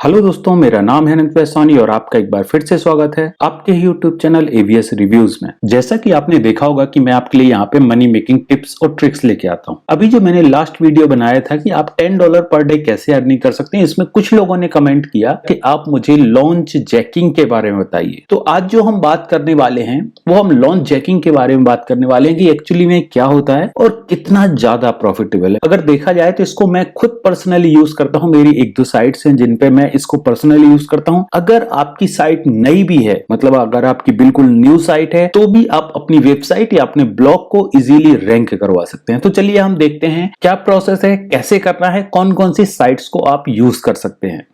Hello दोस्तों, मेरा नाम है अनंत वैसानी और आपका एक बार फिर से स्वागत है आपके YouTube चैनल AVS रिव्यूज में। जैसा कि आपने देखा होगा कि मैं आपके लिए यहाँ पे मनी मेकिंग टिप्स और ट्रिक्स लेके आता हूँ। अभी जो मैंने लास्ट वीडियो बनाया था कि आप $10 पर डे कैसे अर्निंग कर सकते हैं, इसमें कुछ लोगों ने कमेंट किया कि आप मुझे लॉन्च जैकिंग के बारे में बताइए। तो आज जो हम बात करने वाले हैं वो हम लॉन्च जैकिंग के बारे में बात करने वाले हैं कि एक्चुअली में क्या होता है और कितना ज्यादा प्रॉफिटेबल है। अगर देखा जाए तो इसको मैं खुद पर्सनली यूज करता हूँ। मेरी एक दो साइट्स हैं जिन पे मैं इसको पर्सनली यूज करता हूं। अगर आपकी साइट नई भी है, मतलब अगर आपकी बिल्कुल न्यू साइट है, तो भी आप अपनी वेबसाइट या अपने ब्लॉग को इजीली रैंक करवा सकते हैं। तो चलिए हम देखते हैं क्या प्रोसेस है, कैसे करना है, कौन कौन सी साइट्स को आप यूज कर सकते हैं।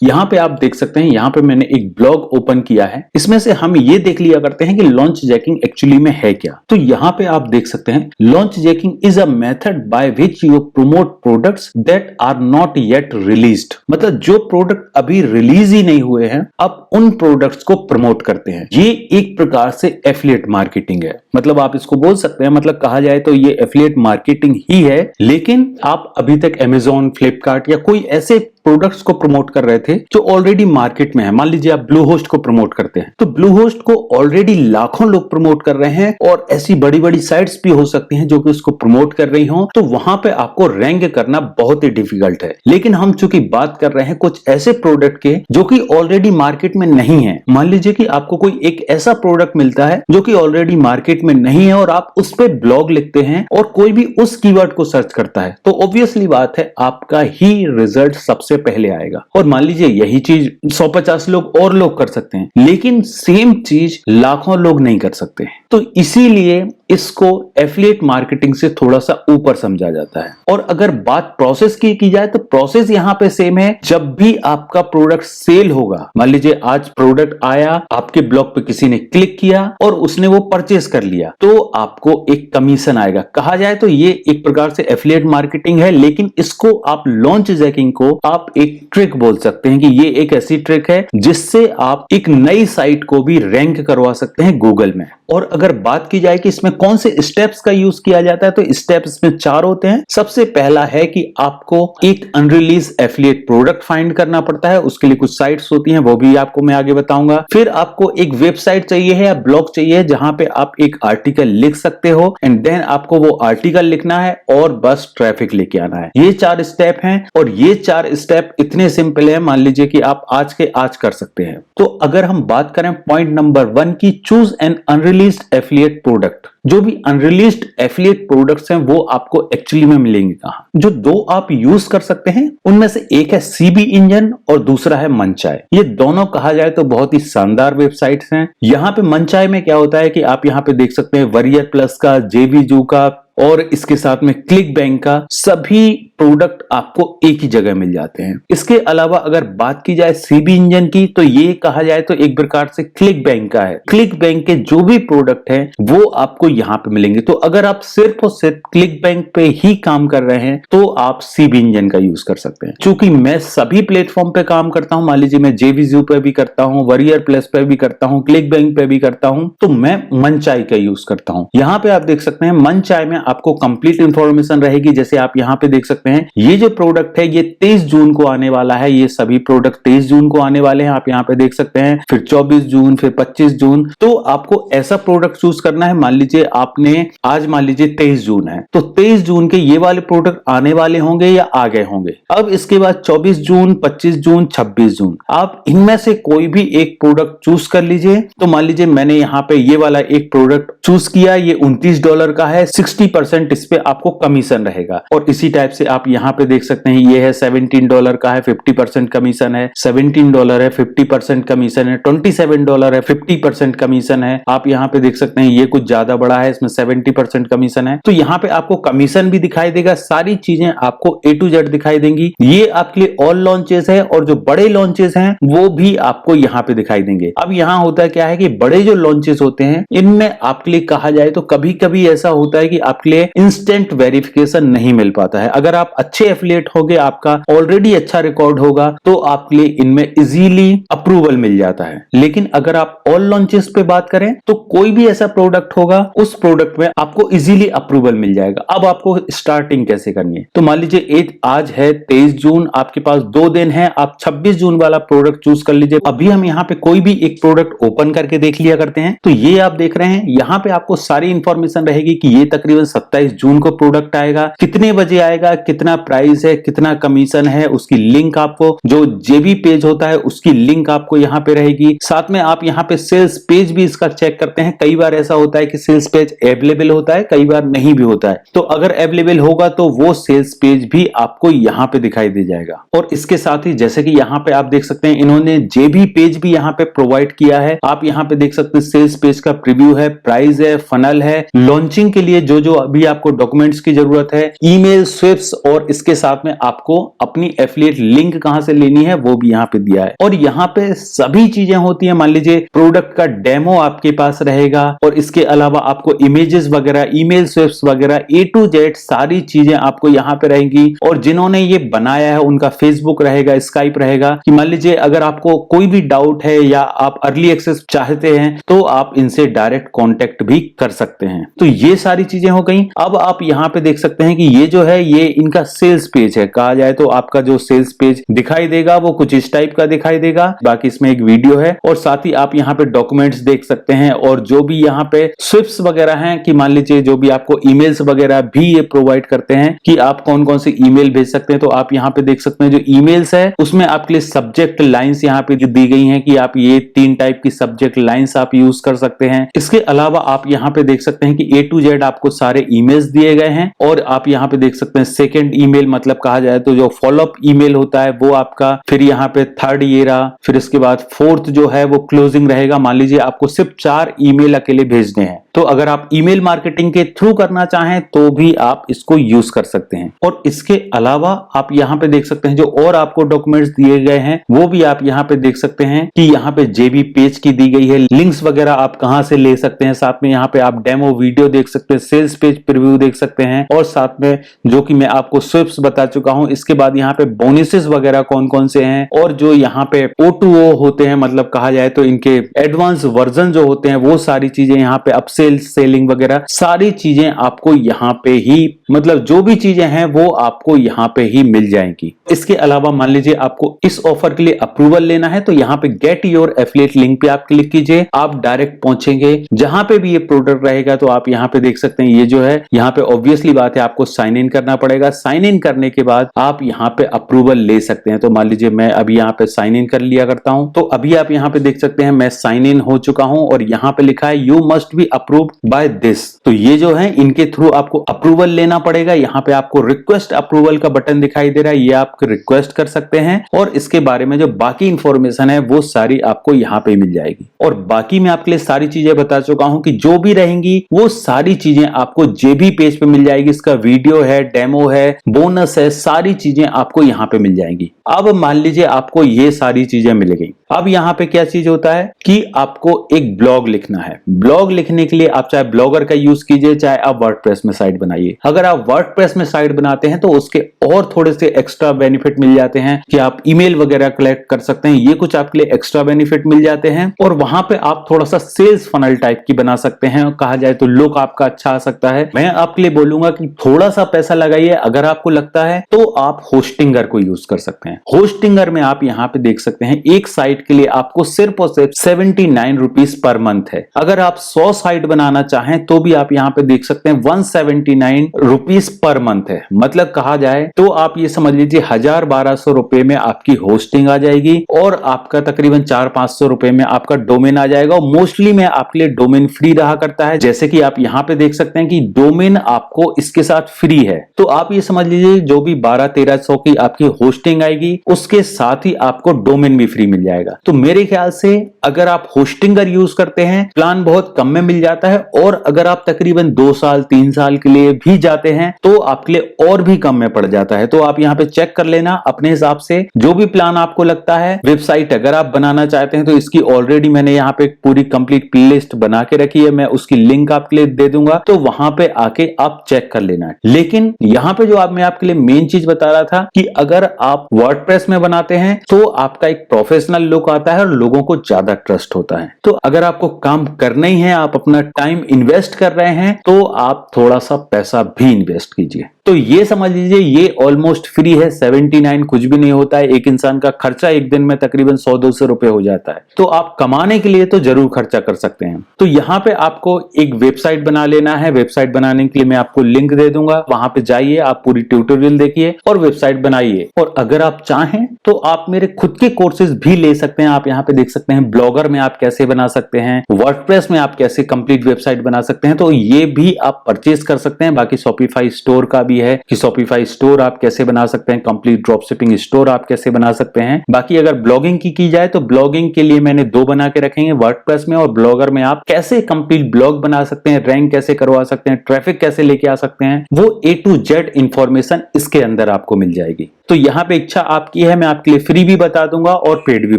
यहाँ पे आप देख सकते हैं, यहाँ पे मैंने एक ब्लॉग ओपन किया है। इसमें से हम ये देख लिया करते हैं कि लॉन्च जैकिंग एक्चुअली में है क्या। तो यहाँ पे आप देख सकते हैं, launch jacking is a method by which you promote products that are not yet released. मतलब जो प्रोडक्ट अभी रिलीज ही नहीं हुए हैं, आप उन प्रोडक्ट्स को प्रमोट करते हैं। ये एक प्रकार से एफिलिएट मार्केटिंग है। मतलब आप इसको बोल सकते हैं, मतलब कहा जाए तो ये एफिलिएट मार्केटिंग ही है, लेकिन आप अभी तक Amazon, फ्लिपकार्ट या कोई ऐसे प्रोडक्ट्स को प्रमोट कर रहे थे जो ऑलरेडी मार्केट में है। मान लीजिए आप ब्लू होस्ट को प्रमोट करते हैं, तो ब्लू होस्ट को ऑलरेडी लाखों लोग प्रमोट कर रहे हैं और ऐसी बड़ी बड़ी साइट्स भी हो सकती हैं जो कि उसको प्रमोट कर रही हों, तो वहां पे आपको रैंक करना बहुत ही डिफिकल्ट है। लेकिन हम चूंकि बात कर रहे हैं कुछ ऐसे प्रोडक्ट के जो कि ऑलरेडी मार्केट में नहीं है। मान लीजिए कि आपको कोई एक ऐसा प्रोडक्ट मिलता है जो कि ऑलरेडी मार्केट में नहीं है और आप उस पर ब्लॉग लिखते हैं और कोई भी उस कीवर्ड को सर्च करता है, तो ऑब्वियसली बात है आपका ही रिजल्ट सबसे पहले आएगा। और मान लीजिए यही चीज 150 लोग और लोग कर सकते हैं, लेकिन सेम चीज लाखों लोग नहीं कर सकते। तो इसीलिए इसको एफिलिएट मार्केटिंग से थोड़ा सा ऊपर समझा जाता है। और अगर बात प्रोसेस की जाए तो प्रोसेस यहाँ पे सेम है। जब भी आपका प्रोडक्ट सेल होगा, मान लीजिए आज प्रोडक्ट आया, आपके ब्लॉग पे किसी ने क्लिक किया और उसने वो परचेस कर लिया, तो आपको एक कमीशन आएगा। कहा जाए तो ये एक प्रकार से एफिलिएट मार्केटिंग है, लेकिन इसको आप लॉन्च जैकिंग को आप एक ट्रिक बोल सकते हैं कि ये एक ऐसी ट्रिक है जिससे आप एक नई साइट को भी रैंक करवा सकते हैं गूगल में। और अगर बात की जाए कि इसमें कौन से स्टेप्स का यूज किया जाता है, तो स्टेप्स इसमें 4 होते हैं। सबसे पहला है कि आपको एक अनरिलीज एफिलिएट प्रोडक्ट फाइंड करना पड़ता है। उसके लिए कुछ साइट्स होती हैं, वो भी आपको मैं आगे बताऊंगा। फिर आपको एक वेबसाइट चाहिए है या ब्लॉग चाहिए जहां पे आप एक आर्टिकल लिख सकते हो, एंड देन आपको वो आर्टिकल लिखना है और बस ट्रैफिक लेके आना है। ये 4 स्टेप हैं और ये 4 स्टेप इतने सिंपल है, मान लीजिए कि आप आज के आज कर सकते हैं। तो अगर हम बात करें पॉइंट नंबर 1 की, choose an unreleased affiliate product. जो भी अनरिलीज्ड एफिलिएट प्रोडक्ट्स हैं वो आपको एक्चुअली में मिलेंगे कहां? जो 2 आप यूज कर सकते हैं उनमें से एक है CB इंजन और दूसरा है मंचाय। ये दोनों कहा जाए तो बहुत ही शानदार वेबसाइट्स हैं। यहाँ पे मंचाय में क्या होता है कि आप यहाँ पे देख सकते हैं वरियर प्लस का, JVZoo का और इसके साथ में क्लिक बैंक का सभी प्रोडक्ट आपको एक ही जगह मिल जाते हैं। इसके अलावा अगर बात की जाए CB इंजन की, तो ये कहा जाए तो एक प्रकार से क्लिक बैंक का है। क्लिक बैंक के जो भी प्रोडक्ट हैं वो आपको यहाँ पे मिलेंगे। तो अगर आप सिर्फ और सिर्फ क्लिक बैंक पे ही काम कर रहे हैं तो आप CB इंजन का यूज कर सकते हैं। चूंकि मैं सभी प्लेटफॉर्म पे काम करता हूं, मान लीजिए मैं JVZoo पे भी करता हूं, वरियर प्लस पे भी करता हूं, क्लिक बैंक पे भी करता हूं, तो मैं मंचाय का यूज करता हूं। यहाँ पे आप देख सकते हैं मंचाय में आपको कंप्लीट इंफॉर्मेशन रहेगी। जैसे आप यहाँ पे देख सकते हैं, ये जो प्रोडक्ट है ये 23 जून को आने वाला है। ये सभी प्रोडक्ट 23 जून को आने वाले हैं, आप यहाँ पे देख सकते हैं। फिर 24 जून, फिर 25 जून। तो आपको ऐसा प्रोडक्ट चूज करना है। मान लीजिए आपने आज, मान लीजिए 23 जून है, तो 23 जून के ये वाले प्रोडक्ट आने वाले होंगे या आ गए होंगे। अब इसके बाद 24 जून, 25 जून, 26 जून, आप इनमें से कोई भी एक प्रोडक्ट चूज कर लीजिए। तो मान लीजिए मैंने यहाँ पे ये वाला एक प्रोडक्ट चूज किया, ये $29 का है, 60% इस पे आपको कमीशन रहेगा। और इसी टाइप से आप यहाँ पे देख सकते हैं, ये है $17 का है, 50% कमीशन है, $17 है, 50% कमीशन है, $27 है, 50% कमीशन है। आप यहाँ पे देख सकते हैं ये कुछ ज्यादा बड़ा है, इसमें 70% कमीशन है। तो यहाँ पे आपको कमीशन भी दिखाई देगा, सारी चीजें आपको A to Z दिखाई देंगी। ये आपके लिए ऑल लॉन्चेस है और जो बड़े लॉन्चेस हैं वो भी आपको यहाँ पे दिखाई देंगे। अब यहाँ होता है क्या है कि बड़े जो लॉन्चेस होते हैं इनमें आपके लिए कहा जाए तो कभी कभी ऐसा होता है कि आपके लिए इंस्टेंट वेरिफिकेशन नहीं मिल पाता है। अगर आप आप अच्छे एफिलिएट होगे, आपका ऑलरेडी अच्छा रिकॉर्ड होगा, तो आपके लिए इनमें इजीली अप्रूवल मिल जाता है। लेकिन अगर आप ऑल लॉन्चेस पे बात करें तो कोई भी ऐसा प्रोडक्ट होगा, उस प्रोडक्ट में आपको इजीली अप्रूवल मिल जाएगा। अब आपको स्टार्टिंग कैसे करनी है, तो मान लीजिए आज है 23 जून, आपके पास 2 दिन है, आप 26 जून वाला प्रोडक्ट चूज कर लीजिए। अभी हम यहाँ पे कोई भी एक प्रोडक्ट ओपन करके देख लिया करते हैं। तो ये आप देख रहे हैं, यहाँ पे आपको सारी इंफॉर्मेशन रहेगी कि ये तकरीबन 27 जून को प्रोडक्ट आएगा, कितने बजे आएगा, कितना प्राइस है, कितना कमीशन है, उसकी लिंक आपको, जो जेबी पेज होता है उसकी लिंक आपको यहाँ पे रहेगी। साथ में आप यहाँ पे सेल्स पेज भी इसका चेक करते हैं। कई बार ऐसा होता है कि सेल्स पेज अवेलेबल होता है, कई बार नहीं भी होता है। तो अगर अवेलेबल होगा तो वो सेल्स पेज भी आपको यहाँ पे दिखाई दे जाएगा। और इसके साथ ही जैसे कि यहाँ पे आप देख सकते हैं, इन्होंने जेबी पेज भी यहाँ पे प्रोवाइड किया है। आप यहाँ पे देख सकते हैं सेल्स पेज का प्रीव्यू है, प्राइस है, फनल है, लॉन्चिंग के लिए जो जो अभी आपको डॉक्यूमेंट्स की जरूरत है, ईमेल स्विफ्ट्स, और इसके साथ में आपको अपनी एफिलिएट लिंक कहां से लेनी है वो भी यहाँ पे दिया है। और यहाँ पे सभी चीजें होती है। मान लीजिए प्रोडक्ट का डेमो आपके पास रहेगा, और इसके अलावा आपको इमेजेस वगैरह, ईमेल स्विफ्ट्स वगैरह, A to Z सारी चीजें आपको यहाँ पे रहेंगी। और जिन्होंने ये बनाया है उनका फेसबुक रहेगा, स्काइप रहेगा, कि मान लीजिए अगर आपको कोई भी डाउट है या आप अर्ली एक्सेस चाहते हैं तो आप इनसे डायरेक्ट कांटेक्ट भी कर सकते हैं। तो ये सारी चीजें हो गई। अब आप यहाँ पे देख सकते हैं कि ये जो है ये इनका सेल्स पेज है। कहा जाए तो आपका जो सेल्स पेज दिखाई देगा वो कुछ इस टाइप का दिखाई देगा। बाकी इसमें एक वीडियो है, और साथ ही आप यहाँ पे डॉक्यूमेंट्स देख सकते हैं, और जो भी यहाँ पे स्विफ्ट्स वगैरह हैं, कि मान लीजिए जो भी आपको ईमेल्स वगैरह भी ये प्रोवाइड करते हैं कि आप कौन कौन से ईमेल भेज सकते हैं। तो आप यहाँ पे देख सकते हैं जो ईमेल्स है उसमें आपके लिए सब्जेक्ट लाइंस यहाँ पे दी गई हैं कि आप ये 3 टाइप की सब्जेक्ट लाइंस आप यूज कर सकते हैं। इसके अलावा आप यहाँ पे देख सकते हैं कि A to Z आपको सारे ईमेल्स दिए गए हैं। और आप यहाँ पे देख सकते हैं सेकंड ईमेल, मतलब कहा जाए तो जो फॉलोअप ईमेल होता है वो आपका, फिर यहाँ पे थर्ड ये रहा, फिर इसके बाद फोर्थ जो है वो क्लोजिंग रहेगा। मान लीजिए आपको सिर्फ 4 ईमेल अकेले भेजने हैं, तो अगर आप ईमेल मार्केटिंग के थ्रू करना चाहें तो भी आप इसको यूज कर सकते हैं। और इसके अलावा आप यहाँ पे देख सकते हैं जो और आपको डॉक्यूमेंट्स दिए गए हैं वो भी आप यहाँ पे देख सकते हैं कि यहाँ पे जेबी पेज की दी गई है, लिंक्स वगैरह आप कहां से ले सकते हैं। साथ में यहाँ पे आप डेमो वीडियो देख सकते हैं, सेल्स पेज प्रीव्यू देख सकते हैं, और साथ में जो कि मैं आपको स्विफ्ट्स बता चुका हूं। इसके बाद यहाँ पे बोनसेस वगैरह कौन कौन से हैं, और जो यहाँ पे O2O होते हैं, मतलब कहा जाए तो इनके एडवांस वर्जन जो होते हैं, वो सारी चीजें यहाँ पे अपसेल्स, सेलिंग वगैरह सारी चीजें आपको यहाँ पे ही, मतलब जो भी चीजें हैं वो आपको यहाँ पे ही मिल जाएंगी। इसके अलावा मान लीजिए आपको इस ऑफर के लिए अप्रूवल लेना है, तो यहाँ पे गेट योर एफिलिएट लिंक पे आप क्लिक कीजिए, आप डायरेक्ट पहुंचेंगे जहां पे भी ये प्रोडक्ट रहेगा। तो आप यहाँ पे देख सकते हैं, ये जो है यहाँ पे ऑब्वियसली बात है आपको साइन इन करना पड़ेगा। साइन इन करने के बाद आप यहाँ पे अप्रूवल ले सकते हैं। तो मान लीजिए मैं अभी यहाँ पे साइन इन कर लिया करता हूं, तो अभी आप यहाँ पे देख सकते हैं मैं साइन इन हो चुका हूं, और यहाँ पे लिखा है you must be approved by this. तो ये जो है इनके थ्रू आपको अप्रूवल लेना पड़ेगा। यहाँ पे आपको रिक्वेस्ट अप्रूवल का बटन दिखाई दे रहा है, ये आप रिक्वेस्ट कर सकते हैं, और इसके बारे में जो बाकी इंफॉर्मेशन है वो सारी आपको यहाँ पे मिल जाएगी। और बाकी मैं आपके लिए सारी चीजें बता चुका हूं कि जो भी रहेंगी वो सारी चीजें आपको जेबी पेज पे मिल जाएगी। इसका वीडियो है, डेमो है, बोनस है, सारी चीजें आपको यहाँ पे मिल जाएंगी। अब मान लीजिए आपको ये सारी चीजें मिल गई। अब यहाँ पे क्या चीज होता है कि आपको एक ब्लॉग लिखना है। ब्लॉग लिखने के लिए आप चाहे ब्लॉगर का यूज कीजिए, चाहे आप वर्डप्रेस में साइट बनाइए। अगर आप वर्डप्रेस में साइट बनाते हैं तो उसके और थोड़े से एक्स्ट्रा बेनिफिट मिल जाते हैं कि आप ईमेल वगैरह कलेक्ट कर सकते हैं। ये कुछ आपके लिए एक्स्ट्रा बेनिफिट मिल जाते हैं, और वहां पे आप थोड़ा सा सेल्स फनल टाइप की बना सकते हैं। कहा जाए तो लुक आपका अच्छा आ सकता है। मैं आपके लिए बोलूंगा कि थोड़ा सा पैसा लगाइए, अगर आपको लगता है तो आप होस्टिंगर को यूज कर सकते हैं। होस्टिंगर में आप यहाँ पे देख सकते हैं एक साइट के लिए आपको सिर्फ और सिर्फ 79 रुपीज पर मंथ है। अगर आप 100 साइट बनाना चाहें तो भी आप यहाँ पे देख सकते हैं 179 रुपीज पर मंथ है। मतलब कहा जाए तो आप ये समझ लीजिए 1000-1200 रुपए में आपकी होस्टिंग आ जाएगी, और आपका तकरीबन 400-500 रुपए में आपका डोमेन आ जाएगा। मोस्टली में आपके लिए डोमेन फ्री रहा करता है, जैसे कि आप यहाँ पे देख सकते हैं कि डोमेन आपको इसके साथ फ्री है। तो आप ये समझ लीजिए जो भी 1200-1300 की आपकी होस्टिंग आएगी उसके साथ ही आपको डोमेन भी फ्री मिल जाएगा। जाएगा। तो मेरे ख्याल से अगर आप होस्टिंगर यूज करते हैं प्लान बहुत कम में मिल जाता है, और अगर आप तकरीबन 2 साल 3 साल के लिए भी जाते हैं तो आपके लिए और भी कम में पड़ जाता है। तो आप यहाँ पे चेक कर लेना अपने हिसाब से जो भी प्लान आपको लगता है। वेबसाइट अगर आप बनाना चाहते हैं तो इसकी ऑलरेडी मैंने यहाँ पे पूरी कंप्लीट प्लेलिस्ट बना के रखी है, मैं उसकी लिंक आपके लिए दे दूंगा, तो वहां पे आके आप चेक कर लेना। लेकिन यहाँ पे जो मैं आपके लिए मेन चीज बता रहा था कि अगर आप वर्डप्रेस में बनाते हैं तो आपका एक प्रोफेशनल लुक आता है और लोगों को ज्यादा ट्रस्ट होता है। तो अगर आपको काम करना ही है, आप अपना टाइम इन्वेस्ट कर रहे हैं, तो आप थोड़ा सा पैसा भी इन्वेस्ट कीजिए। तो ये समझ लीजिए ये ऑलमोस्ट फ्री है, 79 कुछ भी नहीं होता है। एक इंसान का खर्चा एक दिन में तकरीबन 100-200 रुपए हो जाता है। तो आप कमाने के लिए तो जरूर खर्चा कर सकते हैं। तो यहाँ पे आपको एक वेबसाइट बना लेना है। वेबसाइट बनाने के लिए मैं आपको लिंक दे दूंगा, वहां पे जाइए, आप पूरी ट्यूटोरियल देखिए और वेबसाइट बनाइए। और अगर आप चाहें तो आप मेरे खुद के कोर्सेज भी ले सकते हैं। आप यहाँ पे देख सकते हैं ब्लॉगर में आप कैसे बना सकते हैं, वर्डप्रेस में आप कैसे कंप्लीट वेबसाइट बना सकते हैं, तो ये भी आप परचेज कर सकते हैं। बाकी शॉपिफाई स्टोर का भी है कि शॉपिफाई स्टोर आप कैसे बना सकते हैं, कंप्लीट ड्रॉप शिपिंग स्टोर आप कैसे बना सकते हैं। बाकी अगर ब्लॉगिंग की जाए तो ब्लॉगिंग के लिए मैंने 2 बना के रखेंगे, वर्डप्रेस में और ब्लॉगर में। आप कैसे कंप्लीट ब्लॉग बना सकते हैं, रैंक कैसे करवा सकते हैं, ट्रैफिक कैसे लेके आ सकते हैं, वो A to Z इंफॉर्मेशन इसके अंदर आपको मिल जाएगी। तो यहाँ पे इच्छा आपकी है, मैं आपके लिए फ्री भी बता दूंगा और पेड भी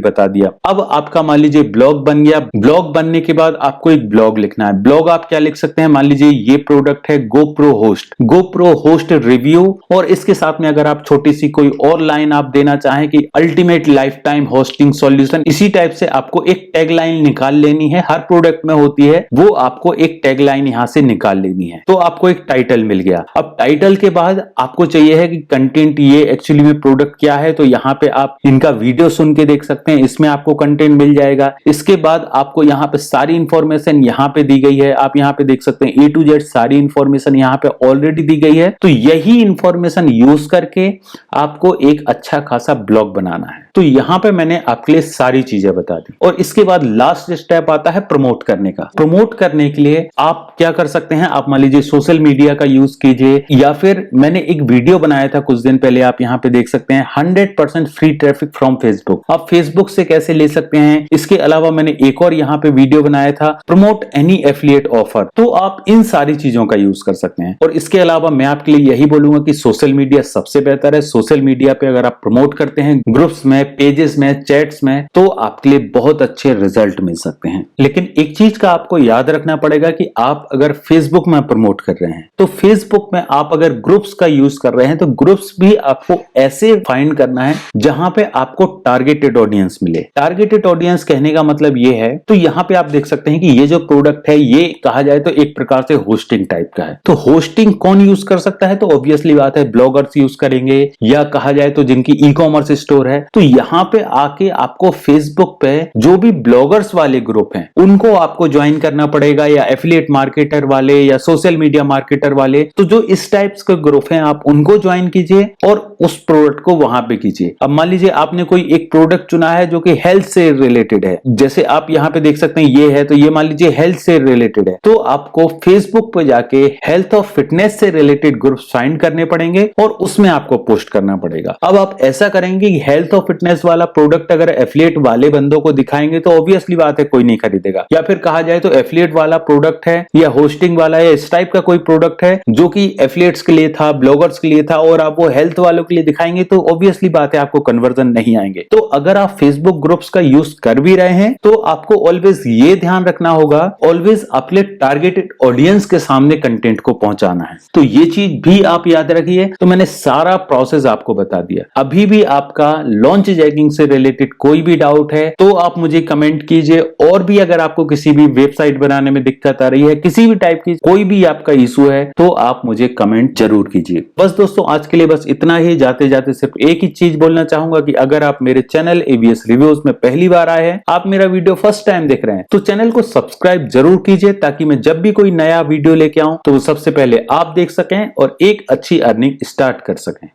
बता दिया। अब आपका मान लीजिए ब्लॉग बन गया। ब्लॉग बनने के बाद आपको एक ब्लॉग लिखना है। ब्लॉग आप क्या लिख सकते हैं, मान लीजिए ये प्रोडक्ट है GoPro होस्ट रिव्यू, और इसके साथ में अगर आप छोटी सी कोई और लाइन आप देना चाहें कि ultimate life time hosting solution, इसी टाइप से आपको एक टैग लाइन निकाल लेनी है। हर प्रोडक्ट में होती है वो, आपको एक टैग लाइन यहां से निकाल लेनी है। तो आपको एक टाइटल मिल गया। अब टाइटल के बाद आपको चाहिए है कि कंटेंट, ये एक्चुअली में प्रोडक्ट क्या है, तो यहाँ पे आप इनका वीडियो सुन के देख सकते हैं, इसमें आपको कंटेंट मिल जाएगा। इसके बाद आपको यहाँ पे सारी इंफॉर्मेशन यहाँ पे दी गई है, आप यहाँ पे देख सकते हैं A to Z सारी इंफॉर्मेशन यहाँ पे ऑलरेडी दी गई है। तो यही इंफॉर्मेशन यूज करके आपको एक अच्छा खासा ब्लॉग बनाना है। तो यहाँ पे मैंने आपके लिए सारी चीजें बता दी। और इसके बाद लास्ट स्टेप आता है प्रमोट करने का। प्रमोट करने के लिए आप क्या कर सकते हैं, आप मान लीजिए सोशल मीडिया का यूज कीजिए, या फिर मैंने एक वीडियो बनाया था कुछ दिन पहले, आप यहाँ पे देख सकते हैं 100% फ्री ट्रैफिक फ्रॉम फेसबुक। आप फेसबुक से कैसे ले सकते हैं। इसके अलावा मैंने एक और यहाँ पे वीडियो बनाया था, प्रमोट एनी एफिलिएट ऑफर। तो आप इन सारी चीजों का यूज कर सकते हैं। और इसके अलावा मैं आपके लिए यही बोलूंगा कि सोशल मीडिया सबसे बेहतर है। सोशल मीडिया पे अगर आप प्रमोट करते हैं ग्रुप्स में, पेजेस में, चैट्स में, तो आपके लिए बहुत अच्छे रिजल्ट मिल सकते हैं। लेकिन एक चीज का आपको याद रखना पड़ेगा कि आप अगर फेसबुक में प्रमोट कर रहे हैं तो फेसबुक में आप अगर ग्रुप्स का यूज कर रहे हैं तो ग्रुप्स भी आपको ऐसे फाइंड करना है जहां पे आपको टारगेटेड ऑडियंस मिले। टारगेटेड ऑडियंस कहने का मतलब ये है, तो यहाँ पे आप देख सकते हैं कि ये जो प्रोडक्ट है ये कहा जाए तो एक प्रकार से होस्टिंग टाइप का है। तो होस्टिंग कौन यूज कर सकता है, तो ऑब्वियसली बात है ब्लॉगर्स यूज करेंगे, या कहा जाए तो जिनकी ई कॉमर्स स्टोर है। तो यहाँ पे आके आपको फेसबुक पे जो भी ब्लॉगर्स वाले ग्रुप हैं उनको आपको ज्वाइन करना पड़ेगा, या एफिलिएट मार्केटर वाले, या सोशल मीडिया मार्केटर वाले। तो जो इस टाइप्स के ग्रुप हैं आप उनको ज्वाइन कीजिए और उस प्रोडक्ट को वहां पे कीजिए। अब मान लीजिए आपने कोई एक प्रोडक्ट चुना है जो कि हेल्थ से रिलेटेड है, जैसे आप यहाँ पे देख सकते हैं ये है, तो ये मान लीजिए हेल्थ से रिलेटेड है, तो आपको फेसबुक पे जाके हेल्थ और फिटनेस से रिलेटेड ग्रुप फाइंड करने पड़ेंगे और उसमें आपको पोस्ट करना पड़ेगा। अब आप ऐसा करेंगे कि हेल्थ और फिटनेस वाला प्रोडक्ट अगर एफिलिएट वाले बंदों को दिखाएंगे तो ऑब्वियसली बात है कोई नहीं खरीदेगा। या फिर कहा जाए तो एफिलिएट वाला प्रोडक्ट है या होस्टिंग वाला या इस टाइप का कोई प्रोडक्ट है जो कि एफिलिएट्स के लिए था, ब्लॉगर्स के लिए था, और आप वो हेल्थ वालों के लिए दिखाएंगे तो ऑब्वियसली बात है आपको कन्वर्जन नहीं आएंगे। तो अगर आप फेसबुक ग्रुप्स का यूज कर भी रहे हैं तो आपको ऑलवेज ये ध्यान रखना होगा, ऑलवेज अपने टारगेटेड ऑडियंस के सामने कंटेंट को पहुंचाना है। तो ये चीज भी आप याद रखिए। तो मैंने सारा प्रोसेस आपको बता दिया। अभी भी आपका लॉन्च जैकिंग से रिलेटेड कोई भी डाउट है तो आप मुझे कमेंट कीजिए, और भी अगर आपको किसी भी वेबसाइट बनाने में दिक्कत आ रही है, किसी भी टाइप की कोई भी आपका इशू है, तो आप मुझे कमेंट जरूर कीजिए। बस दोस्तों आज के लिए बस इतना ही। जाते जाते सिर्फ एक ही चीज बोलना चाहूंगा कि अगर आप मेरे चैनल AVS रिव्यूज में पहली बार आए हैं, आप मेरा वीडियो फर्स्ट टाइम देख रहे हैं, तो चैनल को सब्सक्राइब जरूर कीजिए ताकि मैं जब भी कोई नया वीडियो लेके आऊं तो वो सबसे पहले आप देख सकें और एक अच्छी अर्निंग स्टार्ट कर सकें।